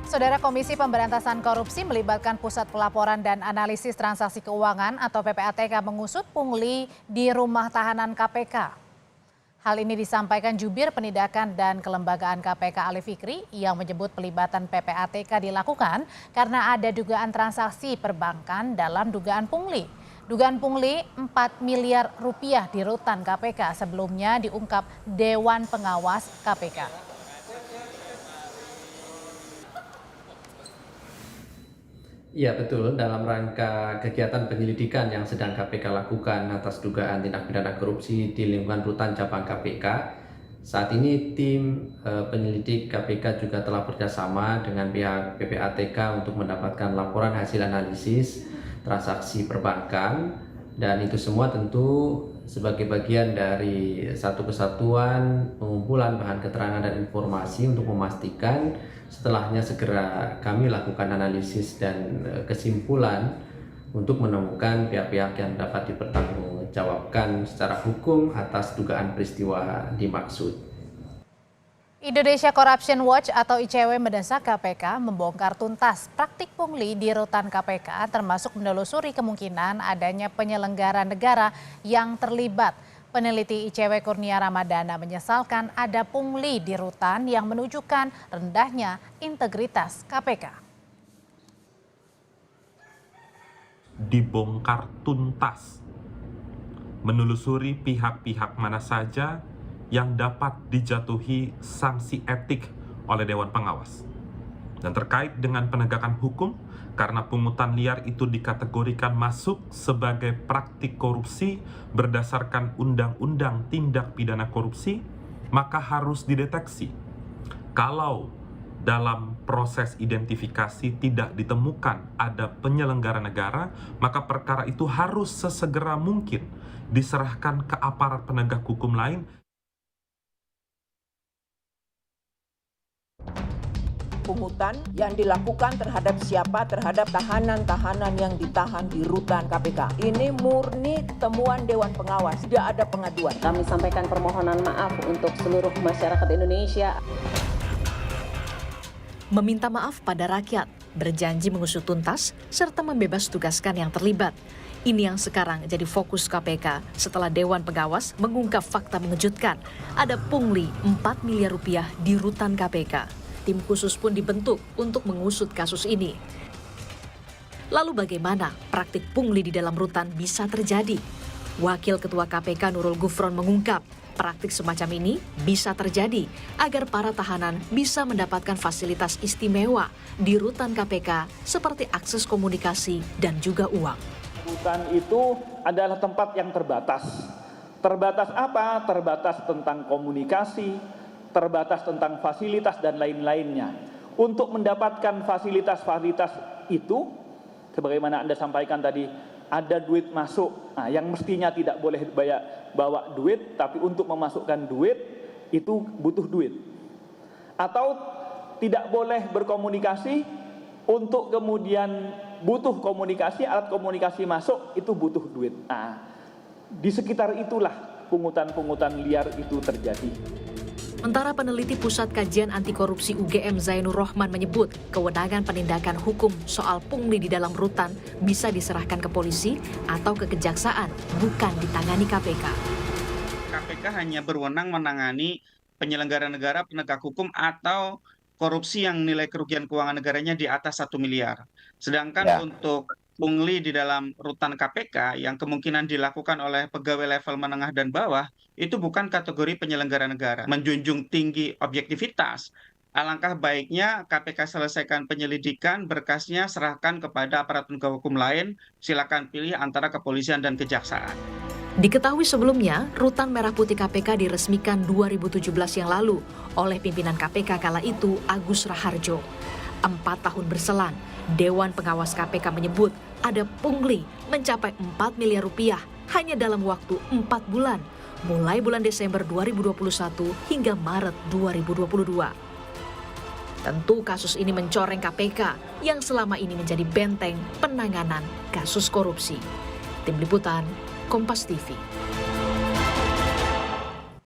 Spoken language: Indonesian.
Saudara, Komisi Pemberantasan Korupsi melibatkan Pusat Pelaporan dan Analisis Transaksi Keuangan atau PPATK mengusut pungli di rumah tahanan KPK. Hal ini disampaikan Jubir Penindakan dan Kelembagaan KPK Ali Fikri yang menyebut pelibatan PPATK dilakukan karena ada dugaan transaksi perbankan dalam dugaan pungli. Dugaan pungli 4 miliar rupiah di rutan KPK sebelumnya diungkap Dewan Pengawas KPK. Iya betul, dalam rangka kegiatan penyelidikan yang sedang KPK lakukan atas dugaan tindak pidana korupsi di lingkungan rutan cabang KPK, saat ini tim penyelidik KPK juga telah bekerjasama dengan pihak PPATK untuk mendapatkan laporan hasil analisis transaksi perbankan, dan itu semua tentu sebagai bagian dari satu kesatuan pengumpulan bahan keterangan dan informasi untuk memastikan setelahnya segera kami lakukan analisis dan kesimpulan untuk menemukan pihak-pihak yang dapat dipertanggungjawabkan secara hukum atas dugaan peristiwa dimaksud. Indonesia Corruption Watch atau ICW mendesak KPK membongkar tuntas praktik pungli di rutan KPK, termasuk menelusuri kemungkinan adanya penyelenggara negara yang terlibat. Peneliti ICW Kurnia Ramadana menyesalkan ada pungli di rutan yang menunjukkan rendahnya integritas KPK. Dibongkar tuntas, menelusuri pihak-pihak mana saja yang dapat dijatuhi sanksi etik oleh Dewan Pengawas. Dan terkait dengan penegakan hukum, karena pungutan liar itu dikategorikan masuk sebagai praktik korupsi berdasarkan Undang-Undang Tindak Pidana Korupsi, maka harus dideteksi. Kalau dalam proses identifikasi tidak ditemukan ada penyelenggara negara, maka perkara itu harus sesegera mungkin diserahkan ke aparat penegak hukum lain. Pungutan yang dilakukan terhadap siapa? Terhadap tahanan-tahanan yang ditahan di rutan KPK. Ini murni temuan Dewan Pengawas, tidak ada pengaduan. Kami sampaikan permohonan maaf untuk seluruh masyarakat Indonesia. Meminta maaf pada rakyat, berjanji mengusut tuntas, serta membebas tugaskan yang terlibat. Ini yang sekarang jadi fokus KPK setelah Dewan Pengawas mengungkap fakta mengejutkan. Ada pungli 4 miliar rupiah di rutan KPK. Tim khusus pun dibentuk untuk mengusut kasus ini. Lalu bagaimana praktik pungli di dalam rutan bisa terjadi? Wakil Ketua KPK Nurul Gufron mengungkap, praktik semacam ini bisa terjadi agar para tahanan bisa mendapatkan fasilitas istimewa di rutan KPK seperti akses komunikasi dan juga uang. Rutan itu adalah tempat yang terbatas. Terbatas apa? Terbatas tentang komunikasi, terbatas tentang fasilitas dan lain-lainnya. Untuk mendapatkan fasilitas-fasilitas itu, sebagaimana Anda sampaikan tadi, ada duit masuk. Nah, yang mestinya tidak boleh bawa duit, tapi untuk memasukkan duit itu butuh duit. Atau tidak boleh berkomunikasi, untuk kemudian butuh komunikasi, alat komunikasi masuk itu butuh duit. Nah, di sekitar itulah pungutan-pungutan liar itu terjadi. Sementara peneliti Pusat Kajian Anti Korupsi UGM Zainur Rohman menyebut kewenangan penindakan hukum soal pungli di dalam rutan bisa diserahkan ke polisi atau ke kejaksaan, bukan ditangani KPK. KPK hanya berwenang menangani penyelenggara negara, penegak hukum atau korupsi yang nilai kerugian keuangan negaranya di atas 1 miliar. Sedangkan untuk pungli di dalam rutan KPK yang kemungkinan dilakukan oleh pegawai level menengah dan bawah, itu bukan kategori penyelenggara negara. Menjunjung tinggi objektivitas, alangkah baiknya KPK selesaikan penyelidikan, berkasnya serahkan kepada aparat penegak hukum lain, silakan pilih antara kepolisian dan kejaksaan. Diketahui sebelumnya, Rutan Merah Putih KPK diresmikan 2017 yang lalu oleh pimpinan KPK kala itu Agus Raharjo. 4 tahun berselang, Dewan Pengawas KPK menyebut ada pungli mencapai 4 miliar rupiah hanya dalam waktu 4 bulan, mulai bulan Desember 2021 hingga Maret 2022. Tentu kasus ini mencoreng KPK yang selama ini menjadi benteng penanganan kasus korupsi. Tim Liputan, Kompas TV.